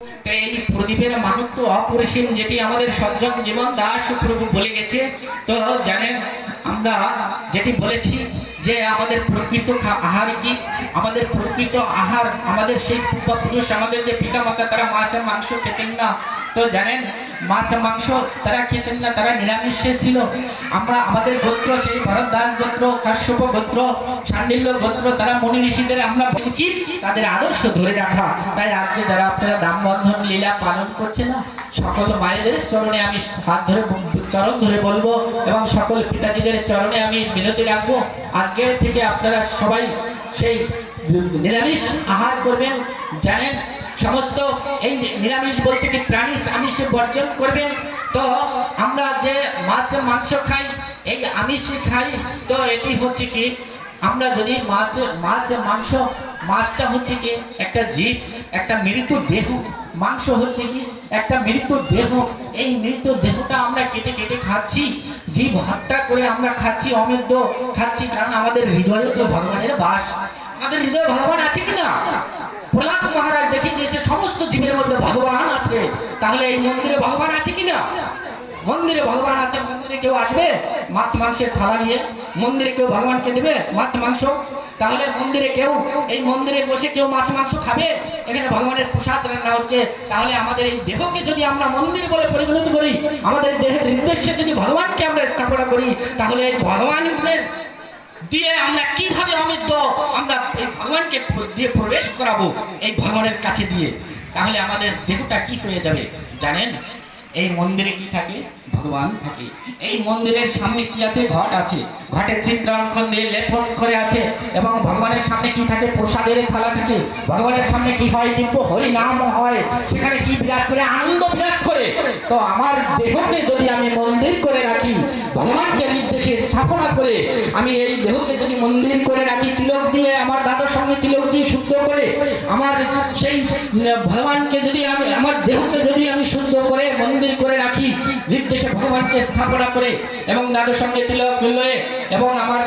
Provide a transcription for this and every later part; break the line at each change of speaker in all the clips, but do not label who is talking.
তো এই প্রদীপের মাহাত্ম্য অপরিসীম, যেটি আমাদের সজ্জন জীবন দাস প্রভু বলে গেছে। তো জানেন, আমরা যেটি বলেছি যে আমাদের প্রকৃত আহার কি, আমাদের প্রকৃত আহার, আমাদের সেই পূর্বপুরুষ, আমাদের যে পিতামাতা, তারা মাছ আর মাংস খেতেন না। তো জানেন, মাছ মাংস তারা খেতেন না, তারা নিরামিষে ছিল। আমরা আমাদের গোত্র, সেই ভরদ্বাজ গোত্র, কাশ্যপ গোত্র, শাণ্ডিল্য গোত্র, তারা মুনি ঋষিদের আমরা উচিত তাদের আদর্শ ধরে রাখা। তাই আজকে যারা আপনারা দাম বন্ধন লীলা পালন করছে না, সকল মায়েদের চরণে আমি হাত ধরে, চরণ ধরে বলবো, এবং সকল পিতাজিদের চরণে আমি বিনতি রাখবো, আজকে থেকে আপনারা সবাই সেই নিরামিষ আহার করবেন। জানেন, সমস্ত এই নিরামিষ বলতে কি প্রাণী আমিষে বর্জন করবেন। তো আমরা যে মাছ মাংস খাই, এই আমিষ খাই, তো এটি হচ্ছে কি, আমরা যদি মাছ মাংস, মাছটা হচ্ছে কি একটা জীব, একটা মৃত দেহ, মাংস হচ্ছে কি একটা মৃত দেহ। এই মৃত দেহটা আমরা কেটে কেটে খাচ্ছি, জীব হত্যা করে আমরা খাচ্ছি, অমৃত খাচ্ছি, কারণ আমাদের হৃদয়ে তো ভগবানের বাস। আমাদের হৃদয়ে ভগবান আছে কিনা? প্রহ্লাদ মহারাজ দেখিয়ে দিয়েছে সমস্ত জীবের মধ্যে ভগবান আছে। তাহলে এই মন্দিরে ভগবান আছে কিনা? মন্দিরে ভগবান আছে। মন্দিরে কেউ আসবে মাছ মাংসের থালা নিয়ে? মন্দিরে কেউ ভগবানকে দেবে মাছ মাংস? তাহলে মন্দিরে কেউ, এই মন্দিরে বসে কেউ মাছ মাংস খাবে? এখানে ভগবানের প্রসাদ রান্না হচ্ছে। তাহলে আমাদের এই দেহকে যদি আমরা মন্দির বলে পরিগণিত করি, আমাদের দেহের উদ্দেশ্যে যদি ভগবানকে আমরা স্থাপনা করি, তাহলে এই ভগবানের দিয়ে আমরা কিভাবে অমৃত আমরা এই ভগবানকে দিয়ে প্রবেশ করাবো এই ভগবানের কাছে দিয়ে? তাহলে আমাদের দেহটা কি হয়ে যাবে জানেন? এই মন্দিরে কি থাকে? ভগবান থাকে। এই মন্দিরের সামনে কি আছে? ঘট আছে। ঘটের চিত্রাঙ্কন দিয়ে লেপন করে আছে, এবং ভগবানের সামনে কি থাকে? প্রসাদের থালা থাকে। ভগবানের সামনে কি হয়? দিব্য হরি নাম হয়। সেখানে কি বিরাজ করে? আনন্দ বিরাজ করে। তো আমার দেহকে যদি আমি মন্দির করে রাখি, ভগবানকে নির্দেশে স্থাপনা করে আমি এই দেহকে যদি মন্দির করে রাখি, তিলক দিয়ে, আমার দাদার সঙ্গে তিলক দিয়ে শুদ্ধ করে, আমার সেই ভগবানকে যদি আমি, আমার দেহকে যদি আমি শুদ্ধ করে মন্দির করে রাখি, নির্দেশে ভগবানকে স্থাপনা করে, এবং দাদুর সঙ্গে তিলক লয়ে, এবং আমার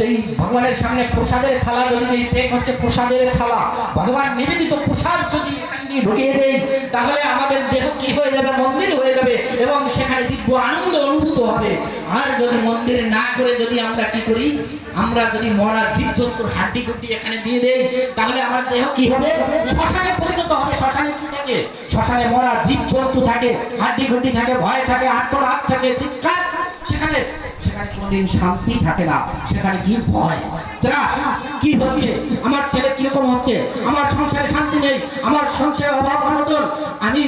এই ভগবানের সামনে প্রসাদের থালা, যদি এই পেট হচ্ছে প্রসাদের থালা, ভগবান নিবেদিত প্রসাদ যদি এখান দিয়ে ঢুকিয়ে দেই, তাহলে আমাদের দেহ কি হয়ে যাবে? মন্দির হয়ে যাবে, এবং সেখানে দিব্য আনন্দ অনুভূত হবে। আর যদি মন্দির না করে যদি আমরা কি করি, আমরা যদি মরা জীবজন্তুর হাড্ডি গুড্ডি এখানে দিয়ে দেই, তাহলে আমার দেহ কি হবে? শ্মশানে পরিণত হবে। শ্মশানে কি থাকে? শ্মশানে মরা জীবজন্তু থাকে, হাড্ডি গুড্ডি থাকে, ভয় থাকে, আত্মনাদ থাকে, চিৎকার। সেখানে কোনদিন শান্তি থাকে না। সেখানে কি ভয়, ত্রাস, কি হচ্ছে, আমার ছেলে কিরকম হচ্ছে, আমার সংসারে শান্তি নেই, আমার সংসারে অভাব অনটন, আমি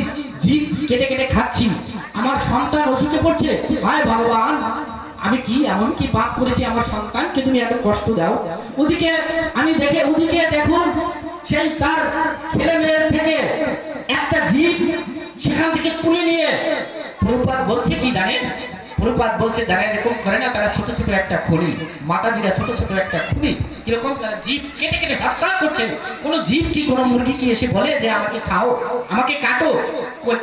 জীব কেটে কেটে খাচ্ছি, আমার সন্তান অসুখে পড়ছে, হায় ভগবান, আমি কি এমন কি পাপ করেছি আমার সন্তানকে তুমি এত কষ্ট দাও? ওদিকে আমি ওদিকে দেখুন, সেই তার ছেলে মেয়ের থেকে একটা জীব সেখান থেকে তুলে নিয়ে প্রভুপাদ বলছে কি জানেন? প্রভুপাদ বলছে, যারা এরকম করে না, তারা ছোট ছোট একটা খুনি, মাতাজিরা ছোট ছোট একটা খুনি। কিরকম? তারা জীব কেটে কেটে হত্যা করছে। কোনো জীব কি, কোনো মুরগি কি এসে বলে যে আমাকে খাও, আমাকে কাটো?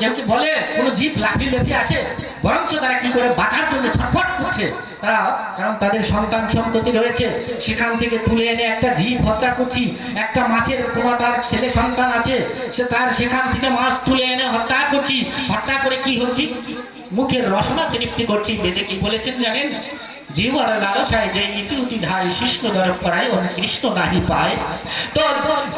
কেউ কি বলে? কোনো জীব লাফিয়ে লাফিয়ে আসে? বরঞ্চ তারা কি করে? বাঁচার জন্য ছটফট করছে তারা, কারণ তাদের সন্তান সন্ততি রয়েছে। সেখান থেকে তুলে এনে একটা জীব হত্যা করছি। একটা মাছের কোনো তার ছেলে সন্তান আছে, সে তার সেখান থেকে মাছ তুলে এনে হত্যা করছি। হত্যা করে কি হচ্ছে? মুখের রসনা তৃপ্তি করছি। বেদে কি বলেছেন জানেন? জীবর লালসায় যে ইতি উতি ধায় শিষ্য দর পড়ায় কৃষ্ণ নাহি পায়। তো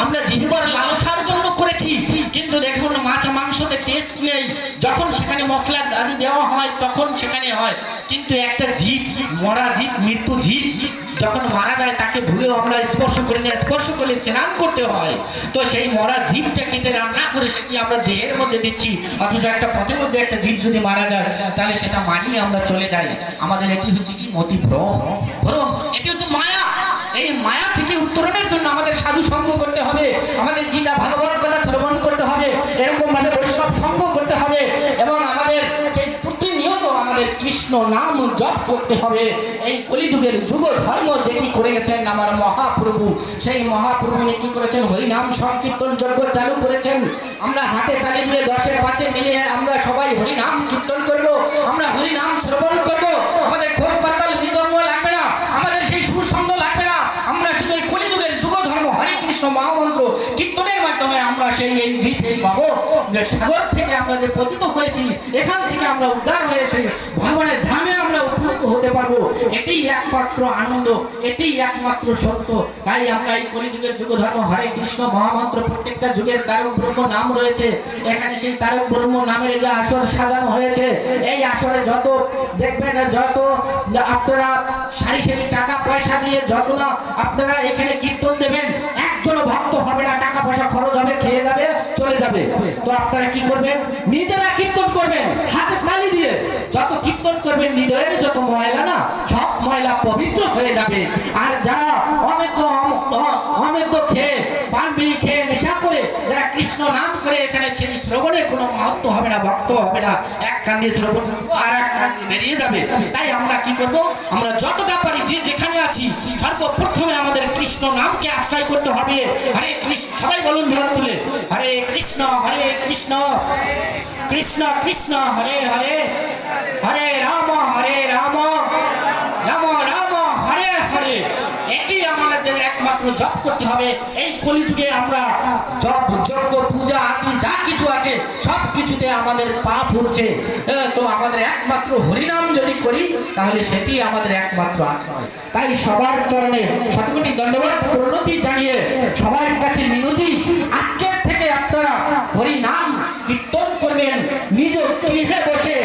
আমরা জীবর লালসার জন্য করেছি, কিন্তু দেখুন মাছ মাংসতে টেস্ট নেই। যখন সেখানে মশলা আদি দেওয়া হয় তখন সেখানে হয়, কিন্তু একটা জীব, মরা জীব, মৃত্যু জীব যখন মারা যায়, তাকে ভুলেও আমরা স্পর্শ করি না। স্পর্শ করলে স্নান করতে হয়। তো সেই মরা জীবটা কেটে রান্না করে সেটি আমরা দেহের মধ্যে দিচ্ছি, অথচ একটা পথের মধ্যে একটা জীব যদি মারা যায়, তাহলে সেটা মারিয়ে আমরা চলে যাই। আমাদের এটি হচ্ছে কি? মতি ভ্রম, ভ্রম। এটি হচ্ছে মায়া। এই মায়া থেকে উত্তরণের জন্য আমাদের সাধু সঙ্গ করতে হবে, আমাদের গীতা ভাগবত কথা শ্রবণ করতে হবে, এরকম ভাবে বৈষ্ণব সঙ্গ করতে হবে, এবং আমাদের প্রতিনিয়ত আমাদের কৃষ্ণ নাম জপ করতে হবে। এই কলিযুগের যুগ ধর্ম যেটি করে গেছেন আমার মহাপ্রভু, সেই মহাপ্রভু কি করেছেন? হরিনাম সংকীর্তন যজ্ঞ চালু করেছেন। আমরা হাতে তালি দিয়ে 10-এ 5-এ মিলিয়ে আমরা সবাই হরিনাম কীর্তন করব, আমরা হরিনাম শ্রবণ করব। আমাদের খোল করতাল মৃদঙ্গ লাগবে না, আমাদের সেই সুর ছন্দ লাগবে না। আমরা শুধু এই কলিযুগের যুগ ধর্ম হরে কৃষ্ণ মহামন্ত্র কীর্তনের মাধ্যমে আমরা সেই এই জীব, এই পাবো যে সাগর থেকে আমরা যে পতিত হয়েছি, এখান থেকে আমরা উদ্ধার হয়ে এসে ভগবানের ধামে আমরা উপনীত হতে পারবো। এটাই একমাত্র আনন্দ, এটাই একমাত্র সত্য। তাই আমরা এই কলিযুগের যুগ ধর্ম হরে কৃষ্ণ মহামন্ত্র, প্রত্যেকটা যুগের তারক ব্রহ্ম নাম রয়েছে। এখানে সেই তারক ব্রহ্ম নামের যে আসর সাজানো হয়েছে, এই আসরে যত দেখবেন, যত আপনারা সারি সারি টাকা পয়সা দিয়ে যত না আপনারা এখানে কীর্তন দেবেন, একজন ভক্ত হবে না, টাকা পয়সা খরচ হবে, খেয়ে যাবে, চলে যাবে। তো আপনারা কি করবেন? নিজেরা কীর্তন করবেন হাতে তালি দিয়ে। যত কীর্তন করবেন হৃদয়ের যত ময়লা না, সব ময়লা পবিত্র হয়ে যাবে। আর যারা অমেদ্য খেয়ে, পান বিড়ি খেয়ে, নেশা করে যারা কৃষ্ণ নাম করে এখানে সেই শ্রবণের কোনো মাহাত্ম্য হবে না, ভক্ত হবে না। এক কান দিয়ে শ্রবণ আর এক কান দিয়ে বেরিয়ে যাবে। তাই আমরা কি করব? আমরা যতটা পারি যে যেখানে আছি সর্বপ্রথমে আমাদের কৃষ্ণ নামকে আশ্রয় করতে হবে। হরে কৃষ্ণ, সবাই বলুন ধ্যান তুলে, হরে কৃষ্ণ কৃষ্ণ কৃষ্ণ হরে হরে, হরে রাম রাম রাম হরে হরে। এটি আমাদের একমাত্র জপ করতে হবে। এই কলিযুগে আমরা জপ, যজ্ঞ, পূজা আদি যা কিছু আছে সব কিছুতে আমাদের পাপ হচ্ছে। তো আমাদের একমাত্র হরিনাম যদি করি তাহলে সেটি আমাদের একমাত্র আশ্রয়। তাই সবার চরণে শতকোটি দণ্ডবত প্রণতি জানিয়ে সবার কাছে মিনতি, আজকের থেকে আপনারা হরিনাম কীর্তন করবেন নিজ গৃহে বসে।